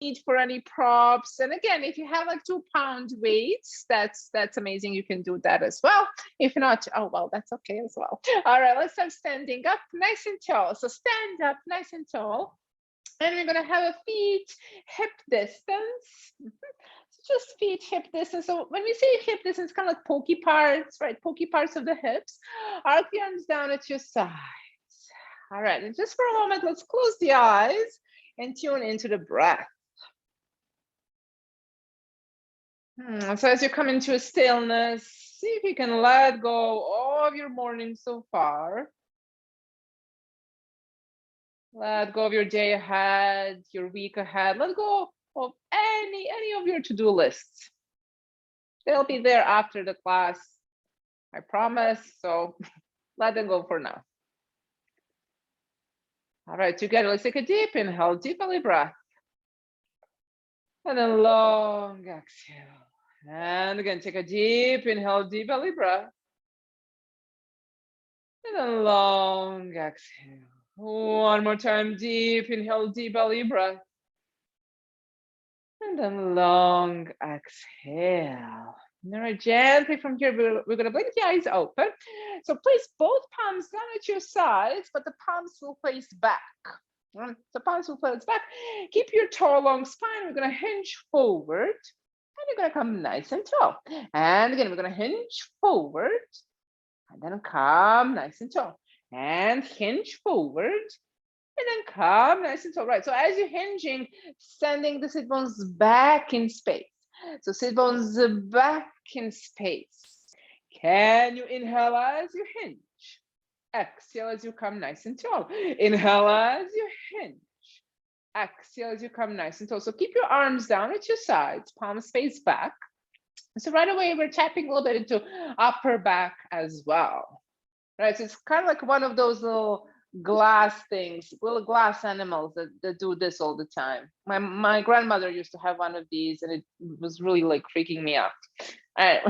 need for any props. And again, if you have like 2-pound weights, that's amazing. You can do that as well. If not, oh, well, that's okay as well. All right, let's start standing up nice and tall. So stand up nice and tall. And we're gonna have a feet hip distance. So just feet hip distance. So when we say hip distance, kind of like pokey parts, right? Pokey parts of the hips. Arc the arms down at your sides. All right, and just for a moment, let's close the eyes and tune into the breath. So as you come into a stillness, see if you can let go of your morning so far. Let go of your day ahead, your week ahead. Let go of any of your to-do lists. They'll be there after the class, I promise. So let them go for now. All right, together, let's take a deep inhale, deep belly breath. And then long exhale. And again, take a deep inhale, deep belly breath. And then long exhale. One more time, deep inhale, deep belly breath. And then long exhale. All right, gently from here, we're gonna blink the eyes open. So place both palms down at your sides, but the palms will face back. The palms will face back. Keep your tall, long spine. We're gonna hinge forward. And you're gonna come nice and tall. And again, we're gonna hinge forward. And then come nice and tall. And hinge forward. And then come nice and tall. Right, so as you're hinging, sending the sit bones back in space. So sit bones back in space. Can you inhale as you hinge? Exhale as you come nice and tall. Inhale as you hinge. Exhale as you come nice and tall. So keep your arms down at your sides, palms face back. So right away, we're tapping a little bit into upper back as well. Right, so it's kind of like one of those little glass things, little glass animals that do this all the time. My grandmother used to have one of these, and it was really like freaking me out. All right.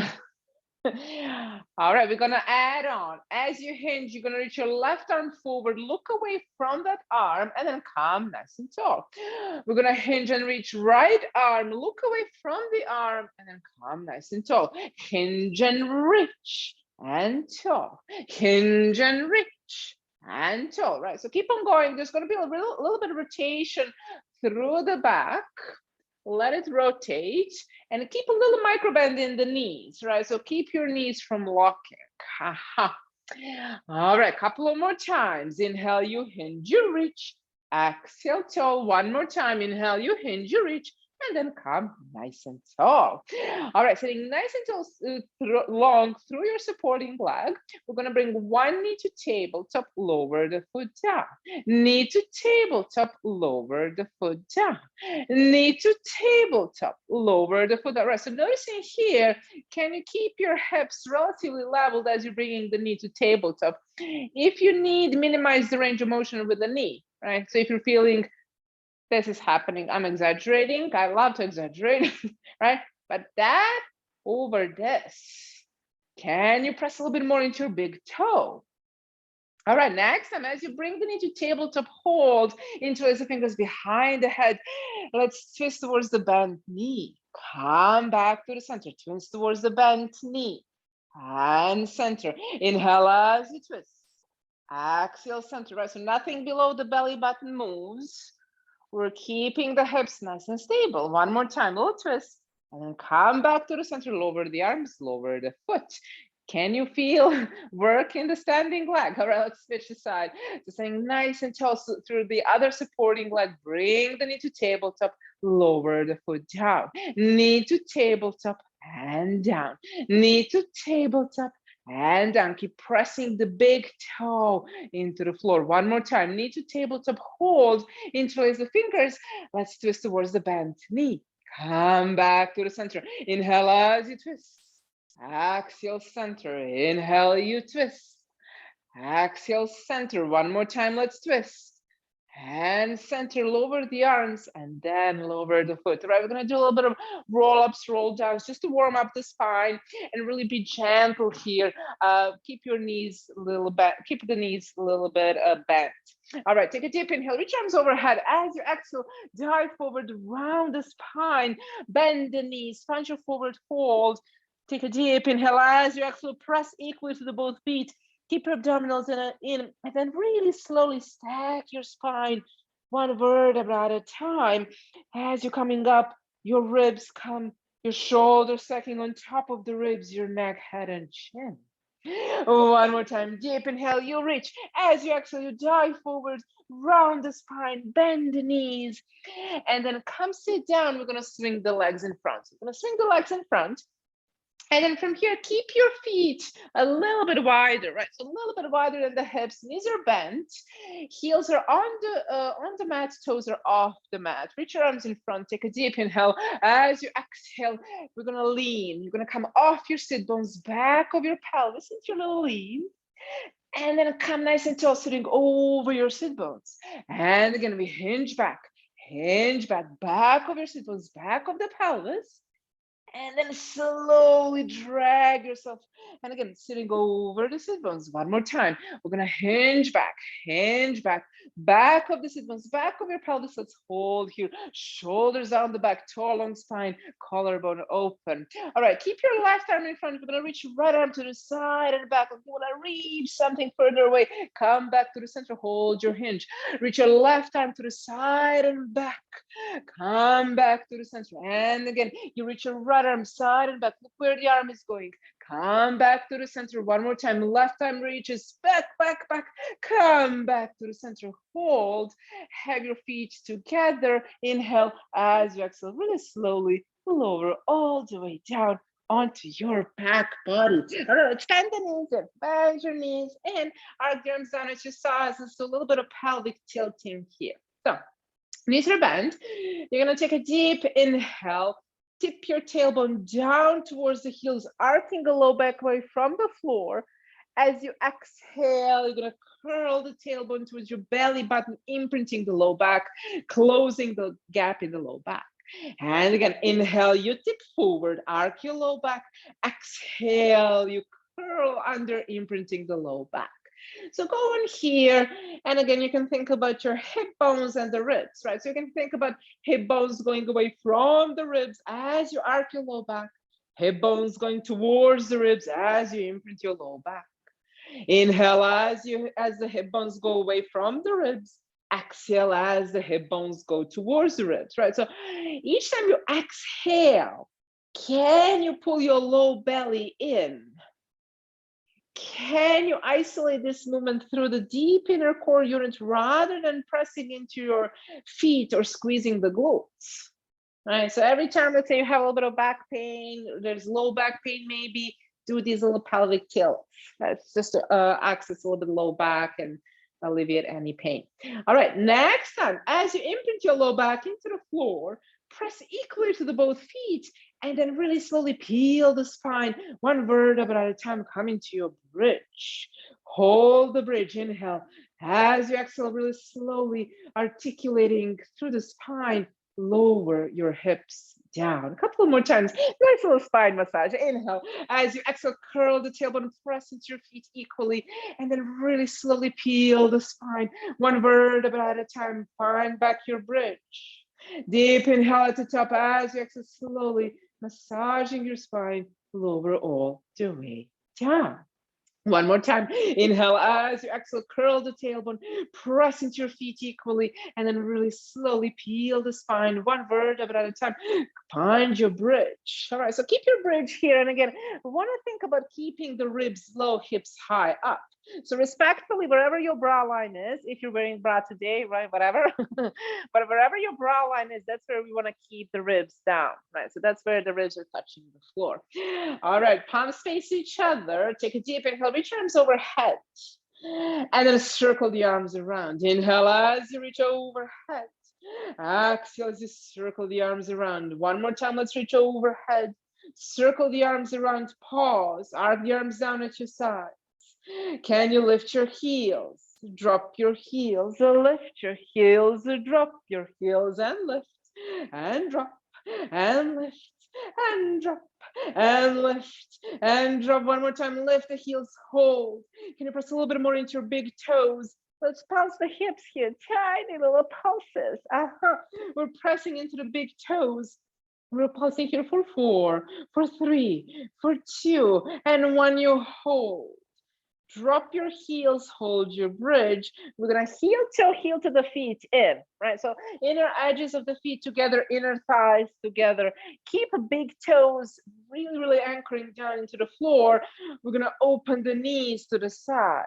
All right, we're gonna add on. As you hinge, you're gonna reach your left arm forward, look away from that arm, and then come nice and tall. We're gonna hinge and reach right arm, look away from the arm, and then come nice and tall. Hinge and reach and tall. Hinge and reach and tall. Right, so keep on going. There's gonna be a little bit of rotation through the back. Let it rotate and keep a little micro bend in the knees, right? So keep your knees from locking. All right, couple of more times. Inhale, you hinge, you reach. Exhale, tall. One more time. Inhale, you hinge, you reach. And then come nice and tall. All right, sitting nice and tall, long through your supporting leg. We're gonna bring one knee to tabletop, lower the foot down. Knee to tabletop, lower the foot down. Knee to tabletop, lower the foot down. Right, so noticing here, can you keep your hips relatively leveled as you're bringing the knee to tabletop? If you need, minimize the range of motion with the knee, right? So if you're feeling this is happening, I'm exaggerating. I love to exaggerate, right? But that over this, can you press a little bit more into your big toe? All right, next time, as you bring the knee to tabletop, hold, interlace the fingers behind the head. Let's twist towards the bent knee. Come back to the center, twist towards the bent knee. And center. Inhale as you twist. Exhale, center, right? So nothing below the belly button moves. We're keeping the hips nice and stable. One more time, little twist. And then come back to the center, lower the arms, lower the foot. Can you feel work in the standing leg? All right, let's switch the side. So staying nice and tall through the other supporting leg. Bring the knee to tabletop, lower the foot down. Knee to tabletop and down. Knee to tabletop and down. Keep pressing the big toe into the floor. One more time. Knee to tabletop, hold, interlace the fingers. Let's twist towards the bent knee. Come back to the center. Inhale as you twist. Exhale, center. Inhale, you twist. Exhale, center. One more time. Let's twist. and center, lower the arms, and then lower the foot. All right, we're gonna do a little bit of roll-ups, roll downs, just to warm up the spine and really be gentle here. Keep your knees a little bit, keep the knees a little bit bent. All right, take a deep inhale, reach arms overhead. As you exhale, dive forward, round the spine, bend the knees, find your forward fold. Take a deep inhale. As you exhale, press equally to the both feet. Keep your abdominals in, and then really slowly stack your spine one vertebra at a time. As you're coming up, your ribs come, your shoulders stacking on top of the ribs, your neck, head, and chin. One more time, deep inhale, you reach. As you exhale, you dive forward, round the spine, bend the knees, and then come sit down. We're gonna swing the legs in front. We're gonna swing the legs in front. And then from here, keep your feet a little bit wider, right? So a little bit wider than the hips. Knees are bent, heels are on the mat, toes are off the mat. Reach your arms in front. Take a deep inhale. As you exhale, we're gonna lean. You're gonna come off your sit bones, back of your pelvis into your little lean, and then come nice and tall, sitting over your sit bones. And again, we hinge back, back of your sit bones, back of the pelvis. And then slowly drag yourself. And again, sitting over the sit bones. One more time. We're gonna hinge back, back of the sit bones, back of your pelvis. Let's hold here. Shoulders down the back, tall, long spine, collarbone open. All right, keep your left arm in front. We're gonna reach right arm to the side and back. If you wanna reach something further away, come back to the center, hold your hinge. Reach your left arm to the side and back. Come back to the center. And again, you reach your right arm side and back. Look where the arm is going. Come back to the center. One more time. Left arm reaches back. Come back to the center. Hold. Have your feet together. Inhale as you exhale. Really slowly lower all the way down onto your back body. All right, extend the knees and bend your knees and arc the arms down as you saw. So a little bit of pelvic tilting here. So knees are bent. You're gonna take a deep inhale. Tip your tailbone down towards the heels, arcing the low back away from the floor. As you exhale, you're gonna curl the tailbone towards your belly button, imprinting the low back, closing the gap in the low back. And again, inhale, you tip forward, arc your low back. Exhale, you curl under, imprinting the low back. So go on here, and again, you can think about your hip bones and the ribs, right? So you can think about hip bones going away from the ribs as you arc your low back, hip bones going towards the ribs as you imprint your low back. Inhale as the hip bones go away from the ribs. Exhale as the hip bones go towards the ribs, right? So each time you exhale, can you pull your low belly in? Can you isolate this movement through the deep inner core unit rather than pressing into your feet or squeezing the glutes? Right. So every time, let's say you have a little bit of back pain, there's low back pain, maybe do these little pelvic tilts. That's just to access a little bit low back and alleviate any pain. All right. Next time, as you imprint your low back into the floor, press equally to the both feet, and then really slowly peel the spine, one vertebra at a time, coming to your bridge. Hold the bridge, inhale. As you exhale, really slowly articulating through the spine, lower your hips down. A couple more times. Nice little spine massage. Inhale. As you exhale, curl the tailbone, press into your feet equally, and then really slowly peel the spine, one vertebra at a time. Find back your bridge. Deep inhale at the top as you exhale, slowly massaging your spine, lower all the way down. One more time. Inhale as you exhale, curl the tailbone, press into your feet equally, and then really slowly peel the spine, one vertebra at a time. Find your bridge. All right, so keep your bridge here. And again, we want to think about keeping the ribs low, hips high up. So respectfully, wherever your bra line is, if you're wearing bra today, right, whatever, but wherever your bra line is, that's where we want to keep the ribs down, right? So that's where the ribs are touching the floor. All right, palms face each other. Take a deep inhale, reach arms overhead, and then circle the arms around. Inhale as you reach overhead. Exhale as you circle the arms around. One more time, let's reach overhead. Circle the arms around, pause, arc the arms down at your sides. Can you lift your heels? drop your heels, lift your heels, drop your heels, and lift, and drop, and lift, and drop, and lift, and drop. One more time, lift the heels, hold. Can you press a little bit more into your big toes? Let's pulse the hips here, tiny little pulses. We're pressing into the big toes. We're pulsing here for 4, for 3, for 2, and 1. You hold. Drop your heels, hold your bridge. We're gonna heel to the feet in, right? So inner edges of the feet together, inner thighs together. Keep big toes really, really anchoring down into the floor. We're gonna open the knees to the side.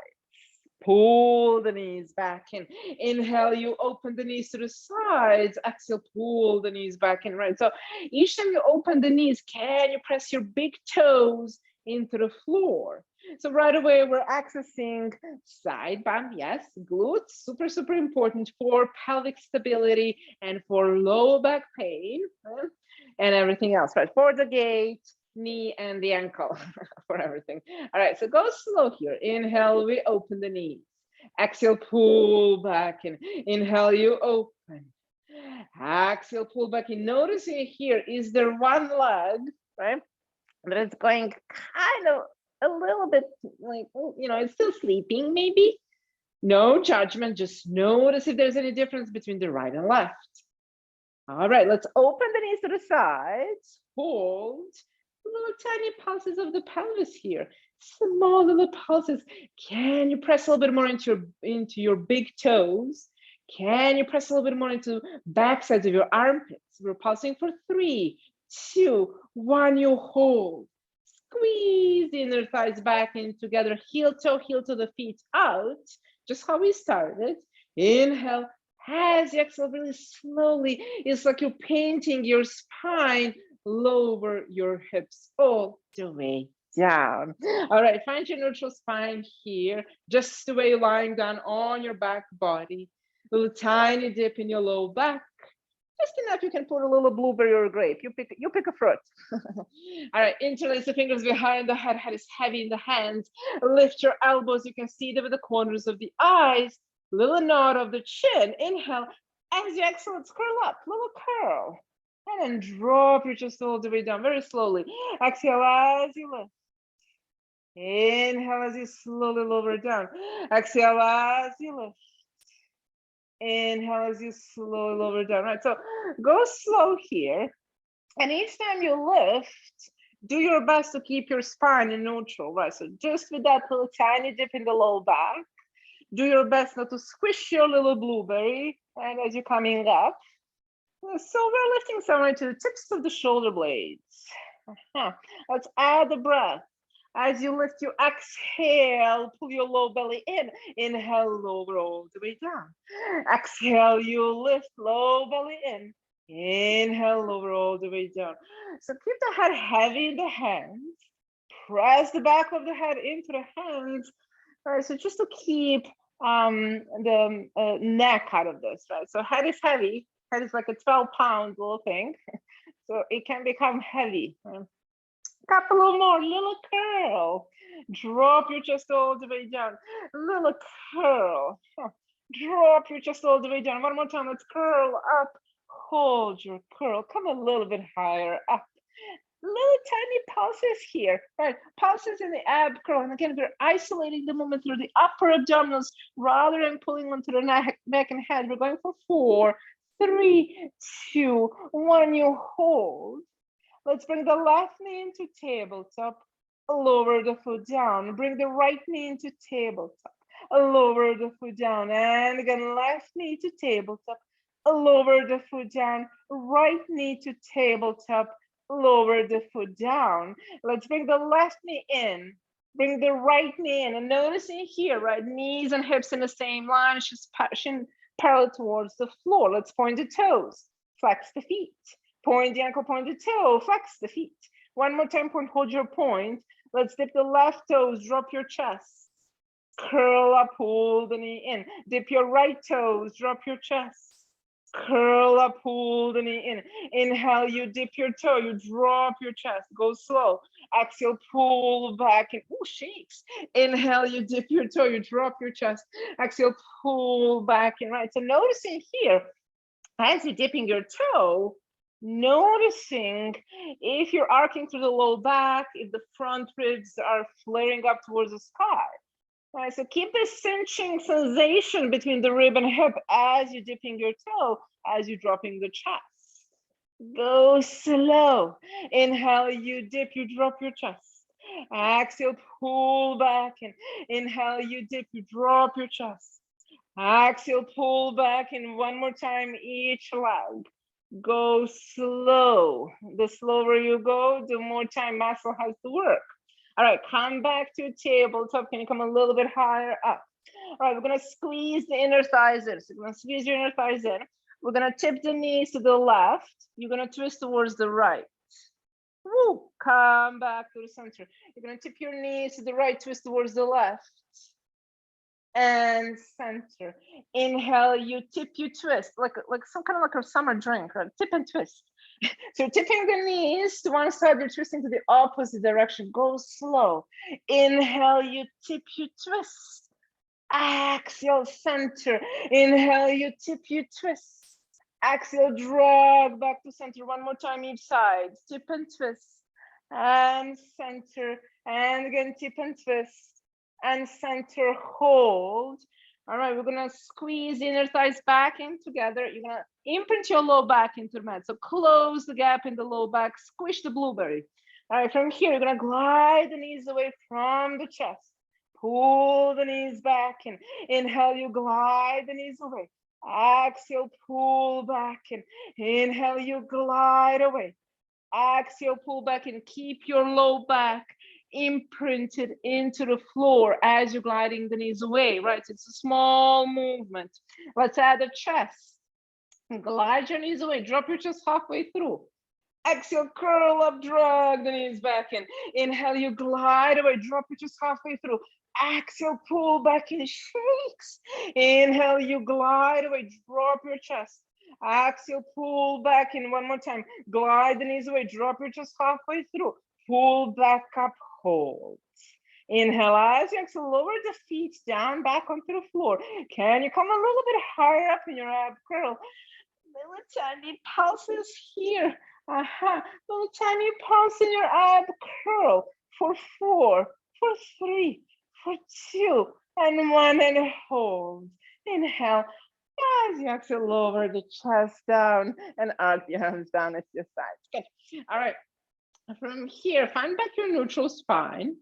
Pull the knees back in. Inhale, you open the knees to the sides. Exhale, pull the knees back in, right? So each time you open the knees, can you press your big toes into the floor? So right away, we're accessing side bump, yes, glutes, super, super important for pelvic stability and for low back pain, right? And everything else, right? For the gait, knee, and the ankle, for everything. All right, so go slow here. Inhale, we open the knees. Exhale, pull back in. Inhale, you open. Exhale, pull back in. Noticing here, is there one leg, right? But it's going kind of a little bit like, you know, it's still sleeping maybe. No judgment, just notice if there's any difference between the right and left. All right, let's open the knees to the sides, hold. Little tiny pulses of the pelvis here, small little pulses. Can you press a little bit more into your big toes? Can you press a little bit more into back sides of your armpits? We're pulsing for 3, 2, 1. You hold. Squeeze the inner thighs back in together. Heel to the feet out. Just how we started. Inhale. As you exhale really slowly, it's like you're painting your spine. Lower your hips all the way down. All right, find your neutral spine here, just the way you're lying down on your back body. Little tiny dip in your low back. Just enough you can put a little blueberry or a grape. You pick a fruit. All right, interlace the fingers behind the head. Head is heavy in the hands. Lift your elbows. You can see them with the corners of the eyes. Little nod of the chin. Inhale. As you exhale, let's curl up. Little curl. And then drop your chest all the way down very slowly. Exhale as you lift. Inhale as you slowly lower down. Exhale as you lift. Inhale as you slowly lower down. Right, so go slow here. And each time you lift, do your best to keep your spine in neutral, right? So just with that little tiny dip in the low back, do your best not to squish your little blueberry, and as you're coming up. So we're lifting somewhere to the tips of the shoulder blades. Let's add the breath. As you lift, you exhale, pull your low belly in. Inhale, lower all the way down. Exhale, you lift, low belly in. Inhale, lower all the way down. So keep the head heavy in the hands. Press the back of the head into the hands. All right, so just to keep the neck out of this, right? So head is heavy. Head is like a 12-pound little thing. So it can become heavy. Couple of more, little curl. Drop your chest all the way down. Little curl. Drop your chest all the way down. One more time, let's curl up. Hold your curl. Come a little bit higher up. Little tiny pulses here, right? Pulses in the ab curl. And again, we're isolating the movement through the upper abdominals rather than pulling onto the neck and head. We're going for 4, 3, 2, 1. You hold. Let's bring the left knee into tabletop. Lower the foot down. Bring the right knee into tabletop. Lower the foot down. And again, left knee to tabletop. Lower the foot down. Right knee to tabletop. Lower the foot down. Let's bring the left knee in. Bring the right knee in. And noticing here, right, knees and hips in the same line, just pushing parallel towards the floor. Let's point the toes. Flex the feet. Point the ankle, point the toe, flex the feet. One more time, point, hold your point. Let's dip the left toes, drop your chest. Curl up, pull the knee in. Dip your right toes, drop your chest. Curl up, pull the knee in. Inhale, you dip your toe, you drop your chest, go slow. Exhale, pull back and shakes. Inhale, you dip your toe, you drop your chest. Exhale, pull back and right. So noticing here, as you're dipping your toe, noticing if you're arcing through the low back, if the front ribs are flaring up towards the sky. All right, so keep this cinching sensation between the rib and hip as you're dipping your toe, as you're dropping the chest. Go slow. Inhale, you dip, you drop your chest. Exhale, pull back. And inhale, you dip, you drop your chest. Exhale, pull back. And one more time, each leg. Go slow. The slower you go, the more time muscle has to work. All right, come back to tabletop. Can you come a little bit higher up? All right, we're gonna squeeze the inner thighs in. So you're gonna squeeze your inner thighs in. We're gonna tip the knees to the left. You're gonna twist towards the right. Woo, come back to the center. You're gonna tip your knees to the right, twist towards the left. And center. Inhale, you tip, you twist, like some kind of like a summer drink, right? Tip and twist. So tipping the knees to one side, you're twisting to the opposite direction. Go slow. Inhale, you tip, you twist. Exhale, center. Inhale, you tip, you twist. Exhale, drag back to center. One more time each side. Tip and twist. And center. And again, tip and twist. And center, hold. All right, we're gonna squeeze the inner thighs back in together. You're gonna imprint your low back into the mat. So close the gap in the low back, squish the blueberry. All right, from here, you're gonna glide the knees away from the chest. Pull the knees back and inhale, you glide the knees away. Exhale, pull back and inhale, you glide away. Exhale, pull back and keep your low back imprinted into the floor as you're gliding the knees away, right? So it's a small movement. Let's add a chest. Glide your knees away, drop your chest halfway through. Exhale, curl up, drag the knees back in. Inhale, you glide away, drop your chest halfway through. Exhale, pull back and shakes. Inhale, you glide away, drop your chest. Exhale, pull back in one more time. Glide the knees away, drop your chest halfway through. Pull back up, hold. Inhale, as you exhale, lower the feet down back onto the floor. Can you come a little bit higher up in your ab curl? Little tiny pulses here. Little tiny pulse in your ab curl for 4, for 3, for 2, and 1, and hold. Inhale. As you exhale, lower the chest down and arc your hands down at your sides. Good. All right. From here, find back your neutral spine.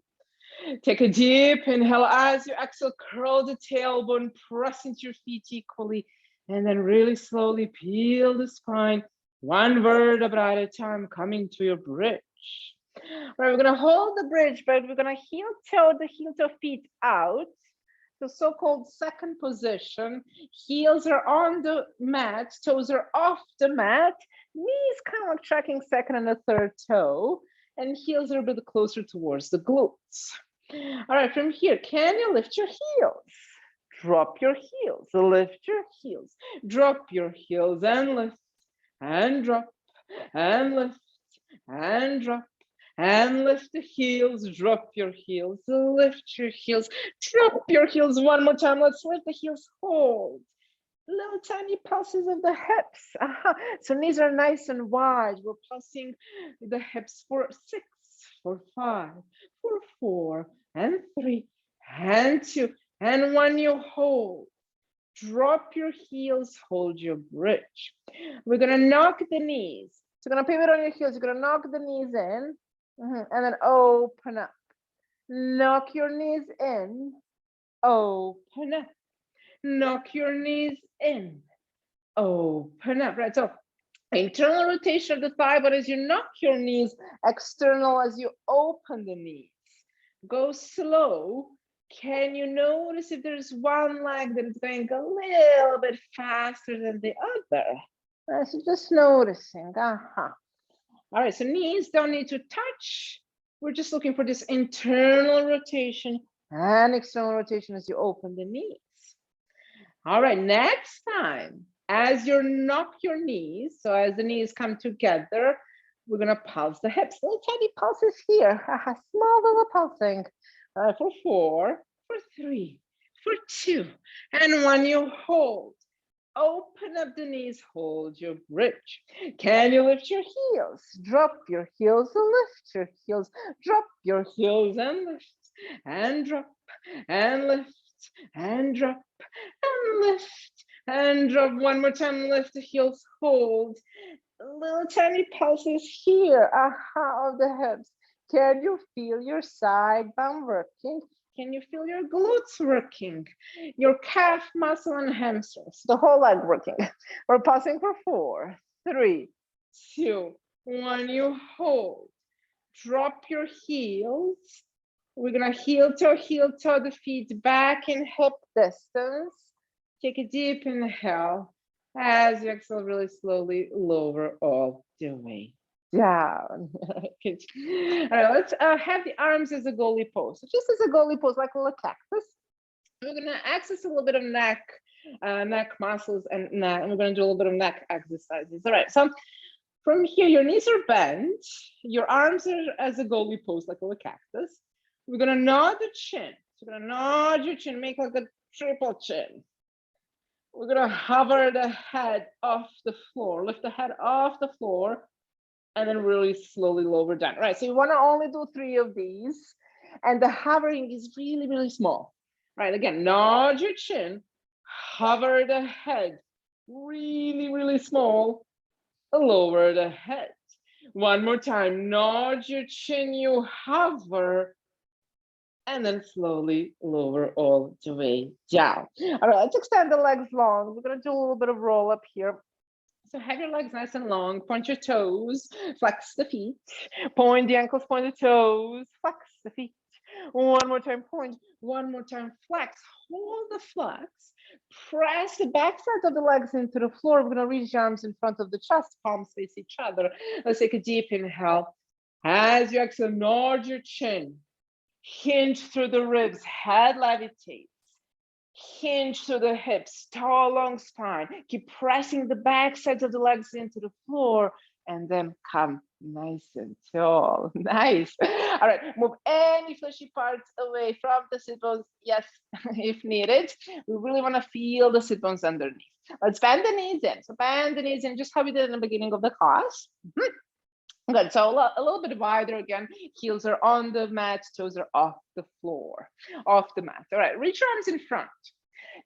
Take a deep inhale. As you exhale, curl the tailbone, press into your feet equally, and then really slowly peel the spine, one vertebra at a time, coming to your bridge. All right, we're gonna hold the bridge, but we're gonna heel toe the heel toe feet out. The so-called second position. Heels are on the mat, toes are off the mat, knees kind of like tracking second and the third toe, and heels are a bit closer towards the glutes. All right, from here, can you lift your heels? Drop your heels, lift your heels, drop your heels and lift, and drop, and lift, and drop. And lift the heels, drop your heels, lift your heels, drop your heels. One more time, let's lift the heels, hold. Little tiny pulses of the hips. So knees are nice and wide. We're pulsing the hips for 6, for 5, for 4, and 3, and 2, and 1, you hold. Drop your heels, hold your bridge. We're gonna knock the knees. So you're gonna pivot on your heels, you're gonna knock the knees in. And then open up. Knock your knees in. Open up. Knock your knees in. Open up. Right. So internal rotation of the thigh, but as you knock your knees, external as you open the knees. Go slow. Can you notice if there's one leg that is going a little bit faster than the other? So just noticing. All right, so knees don't need to touch. We're just looking for this internal rotation and external rotation as you open the knees. All right, next time, As you knock your knees, so as the knees come together, we're gonna pulse the hips. Little tiny pulses here, small little pulsing. For 4, for 3, for 2, and 1, you hold. Open up the knees, hold your bridge. Can you lift your heels? Drop your heels and lift your heels. Drop your heels and lift, and drop, and lift, and drop, and lift, and drop. One more time, lift the heels, hold. Little tiny pulses here, of the hips. Can you feel your side bum working? Can you feel your glutes working? Your calf muscle and hamstrings, the whole leg working. We're pausing for 4, 3, 2, 1. You hold. Drop your heels. We're gonna heel toe the feet back in hip distance. Take a deep inhale. As you exhale, really slowly lower all the way down. Good. All right, let's have the arms as a goalie pose. So just as a goalie pose, like a little cactus. We're gonna access a little bit of neck muscles, and we're gonna do a little bit of neck exercises. All right, so from here, your knees are bent, your arms are as a goalie pose, like a little cactus. We're gonna nod the chin. So we're gonna nod your chin, make like a triple chin. We're gonna hover the head off the floor, lift the head off the floor, and then really slowly lower down. All right, so you wanna only do 3 of these, and the hovering is really, really small. All right, again, nod your chin, hover the head, really, really small, lower the head. One more time, nod your chin, you hover, and then slowly lower all the way down. All right, let's extend the legs long. We're gonna do a little bit of roll up here. So have your legs nice and long, point your toes, flex the feet, point the ankles, point the toes, flex the feet. One more time, point, one more time, flex, hold the flex, press the backside of the legs into the floor. We're gonna reach arms in front of the chest, palms face each other. Let's take a deep inhale. As you exhale, nod your chin, hinge through the ribs, head levitates. Hinge through the hips, tall, long spine. Keep pressing the back sides of the legs into the floor, and then come nice and tall. Nice. All right, move any fleshy parts away from the sit bones. Yes, if needed. We really want to feel the sit bones underneath. Let's bend the knees in. So bend the knees in, just how we did in the beginning of the class. Good, so a little bit wider again. Heels are on the mat, toes are off the floor, off the mat. All right, reach your arms in front.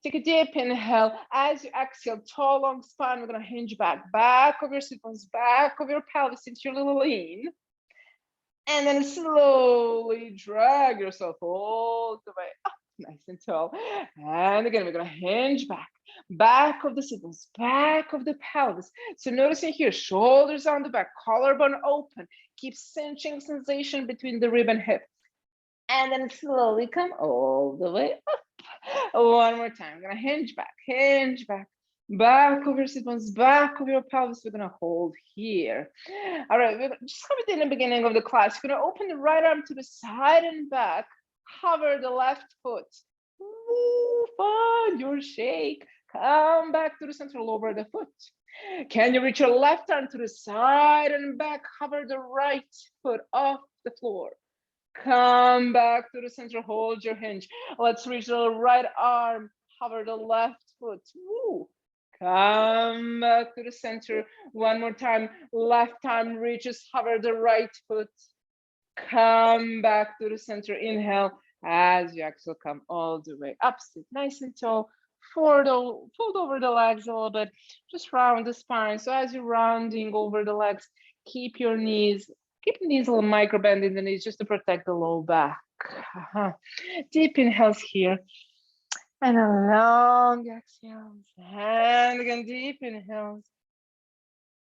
Take a deep inhale. As you exhale, tall, long spine, we're gonna hinge back of your sit bones, back of your pelvis into your little lean. And then slowly drag yourself all the way up, nice and tall. And again, we're gonna hinge back of the sit bones, back of the pelvis. So noticing here, shoulders on the back, collarbone open. Keep cinching sensation between the rib and hip. And then slowly come all the way up. One more time. We're gonna hinge back of your sit bones, back of your pelvis. We're gonna hold here. All right, just how we did in the beginning of the class. You're gonna open the right arm to the side and back, hover the left foot, find your shake, come back to the center, lower the foot. Can you reach your left arm to the side and back, hover the right foot off the floor. Come back to the center, hold your hinge. Let's reach the right arm, hover the left foot. Woo. Come back to the center. One more time, left arm reaches, hover the right foot. Come back to the center, inhale. As you exhale, come all the way up, sit nice and tall. Fold over the legs a little bit, just round the spine. So as you're rounding over the legs, keep the knees a little micro bend in the knees just to protect the low back. Deep inhales here. And a long exhales. And again, deep inhales.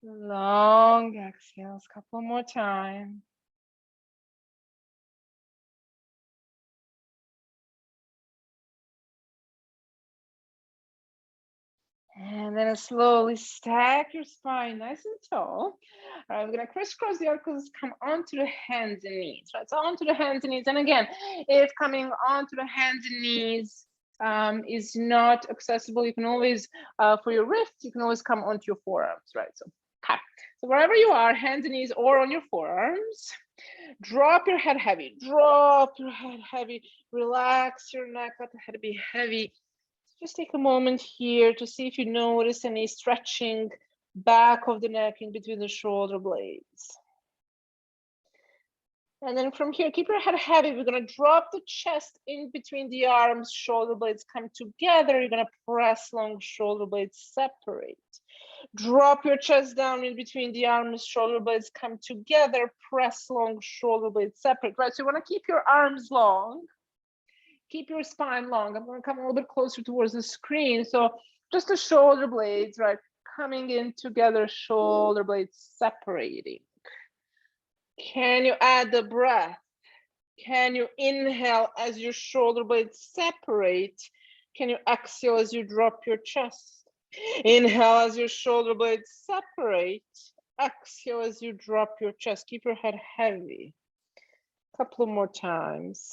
Long exhales. Couple more times. And then slowly stack your spine nice and tall. All right, we're gonna crisscross the ankles, come onto the hands and knees, right? So onto the hands and knees. And again, if coming onto the hands and knees is not accessible, you can always, for your wrists, you can always come onto your forearms, right? So, okay. So wherever you are, hands and knees or on your forearms, drop your head heavy, drop your head heavy, relax your neck, let the head be heavy. Just take a moment here to see if you notice any stretching back of the neck in between the shoulder blades. And then from here, keep your head heavy. We're gonna drop the chest in between the arms, shoulder blades come together. You're gonna press long, shoulder blades separate. Drop your chest down in between the arms, shoulder blades come together, press long, shoulder blades separate, right? So you wanna keep your arms long, keep your spine long. I'm gonna come a little bit closer towards the screen. So just the shoulder blades, right? Coming in together, shoulder blades separating. Can you add the breath? Can you inhale as your shoulder blades separate? Can you exhale as you drop your chest? Inhale as your shoulder blades separate. Exhale as you drop your chest. Keep your head heavy. A couple of more times.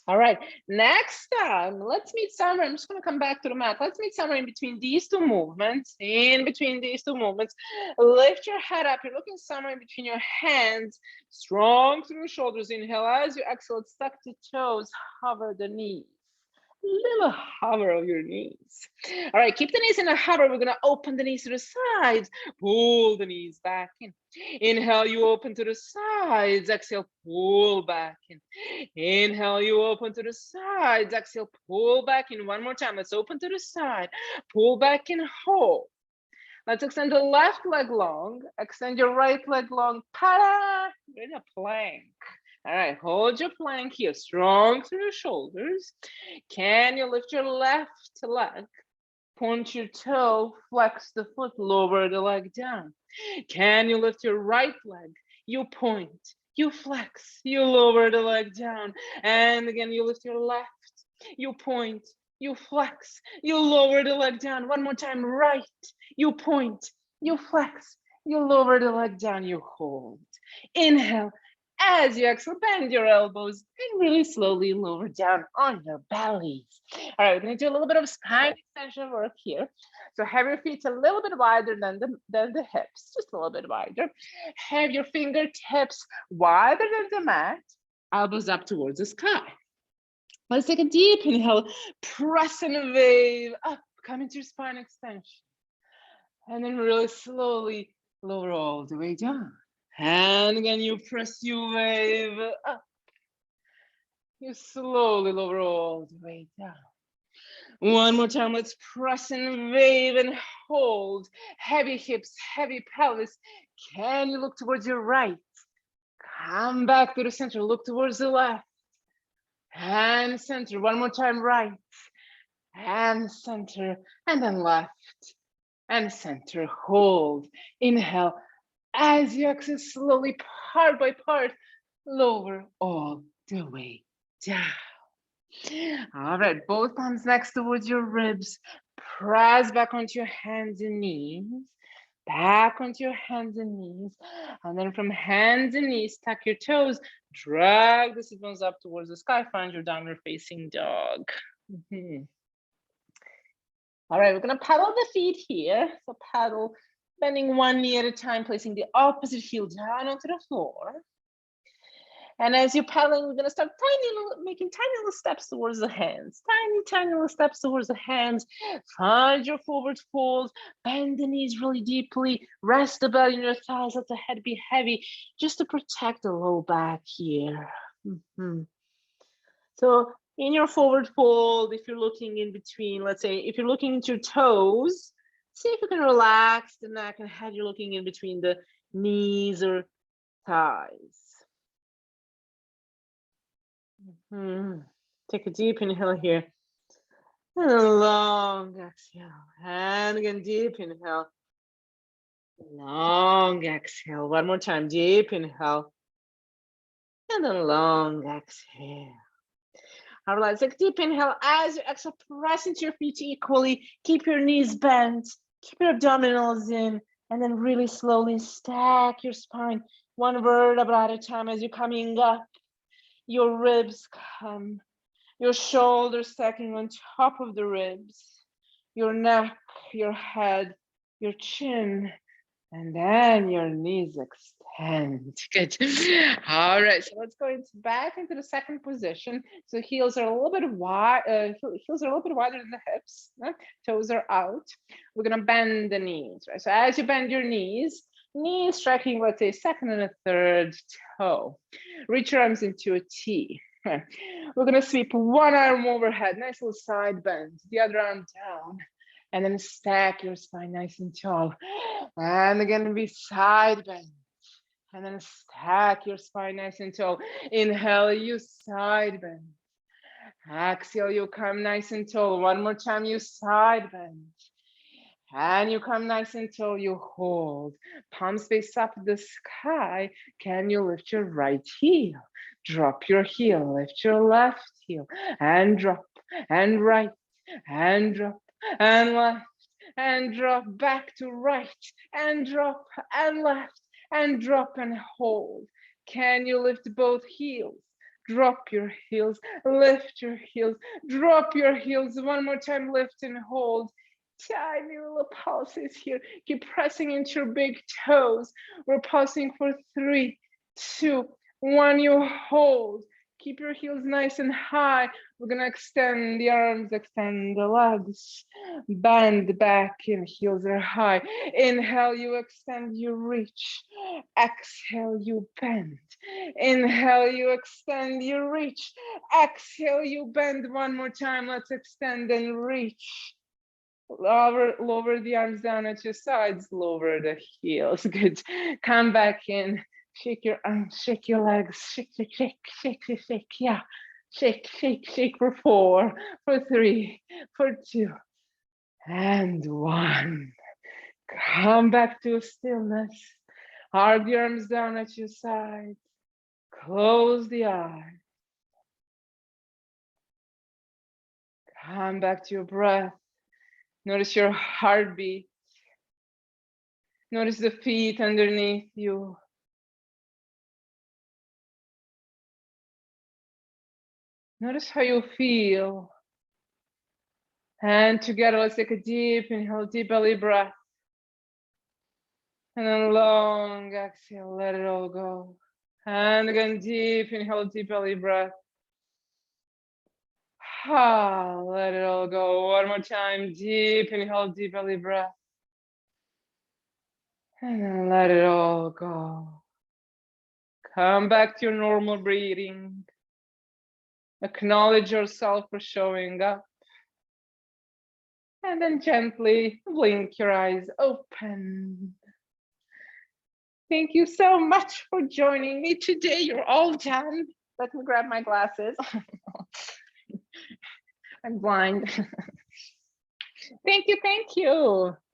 All right, next time, let's meet somewhere. I'm just gonna come back to the mat. Let's meet somewhere in between these two movements. In between these two movements, lift your head up. You're looking somewhere in between your hands. Strong through your shoulders. Inhale as you exhale, tuck the toes, hover the knees. Little hover of your knees. All right, keep the knees in a hover. We're gonna open the knees to the sides. Pull the knees back in. Inhale, you open to the sides. Exhale, pull back in. Inhale, you open to the sides. Exhale, pull back in. One more time. Let's open to the side. Pull back in, hold. Let's extend the left leg long. Extend your right leg long. Ta-da! You're in a plank. All right, hold your plank here, strong through your shoulders. Can you lift your left leg? Point your toe, flex the foot, lower the leg down. Can you lift your right leg? You point, you flex, you lower the leg down. And again, you lift your left, you point, you flex, you lower the leg down. One more time, right, you point, you flex, you lower the leg down, you hold. Inhale. As you exhale, bend your elbows and really slowly lower down on your bellies. All right, we're gonna do a little bit of spine extension work here. So have your feet a little bit wider than the hips, just a little bit wider. Have your fingertips wider than the mat, elbows up towards the sky. Let's take a deep inhale, press and wave up, come into your spine extension. And then really slowly lower all the way down. And again, you press, you wave up. You slowly lower all the way down. One more time, let's press and wave and hold. Heavy hips, heavy pelvis. Can you look towards your right? Come back to the center, look towards the left. And center, one more time, right. And center, and then left. And center, hold. Inhale. As you exhale, slowly, part by part, lower all the way down. All right, both palms next towards your ribs. Press back onto your hands and knees. Back onto your hands and knees. And then from hands and knees, tuck your toes. Drag the sit bones up towards the sky. Find your downward facing dog. All right, we're gonna paddle the feet here. So paddle, bending one knee at a time, placing the opposite heel down onto the floor. And as you're paddling, we're gonna start making tiny little steps towards the hands. Tiny little steps towards the hands. Find your forward fold, bend the knees really deeply, rest the belly in your thighs, let the head be heavy, just to protect the low back here. So in your forward fold, if you're looking in between, let's say, if you're looking into your toes, see if you can relax the neck and head. You're looking in between the knees or thighs. Take a deep inhale here. And a long exhale. And again, deep inhale. Long exhale. One more time, deep inhale. And a long exhale. All right, let's take a deep inhale. As you exhale, press into your feet equally. Keep your knees bent. Keep your abdominals in. And then really slowly stack your spine one vertebra at a time as you're coming up. Your ribs come Your shoulders stacking on top of the ribs, your neck, your head, your chin, and then your knees extend. Good. All right, so let's go back into the second position. So heels are a little bit wide. Heels are a little bit wider than the hips. Toes are out. We're gonna bend the knees. Right. So as you bend your knees striking, let's say, second and a third toe. Reach your arms into a T. We're gonna sweep one arm overhead, nice little side bend. The other arm down. And then stack your spine nice and tall. And again, be side bend. And then stack your spine nice and tall. Inhale, you side bend. Exhale, you come nice and tall. One more time, you side bend. And you come nice and tall, you hold. Palms face up the sky. Can you lift your right heel? Drop your heel, lift your left heel. And drop, and right, and drop, and left, and drop back to right, and drop, and left, and drop and hold. Can you lift both heels? Drop your heels, lift your heels, drop your heels. One more time, lift and hold. Tiny little pulses here. Keep pressing into your big toes. We're pulsing for 3, 2, 1. You hold. Keep your heels nice and high. We're gonna extend the arms, extend the legs. Bend back in, heels are high. Inhale, you extend, you reach. Exhale, you bend. Inhale, you extend, you reach. Exhale, you bend. One more time. Let's extend and reach. Lower the arms down at your sides, lower the heels. Good. Come back in. Shake your arms, shake your legs, shake, shake, shake, shake, shake, shake. Yeah. Shake, shake, shake for 4, for 3, for 2, and 1. Come back to stillness. Hug the arms down at your sides. Close the eyes. Come back to your breath. Notice your heartbeat. Notice the feet underneath you. Notice how you feel. And together, let's take a deep inhale, deep belly breath. And then long exhale, let it all go. And again, deep inhale, deep belly breath. Let it all go. One more time, deep inhale, deep belly breath. And then let it all go. Come back to your normal breathing. Acknowledge yourself for showing up. And then gently blink your eyes open. Thank you so much for joining me today. You're all done. Let me grab my glasses. I'm blind. Thank you, thank you.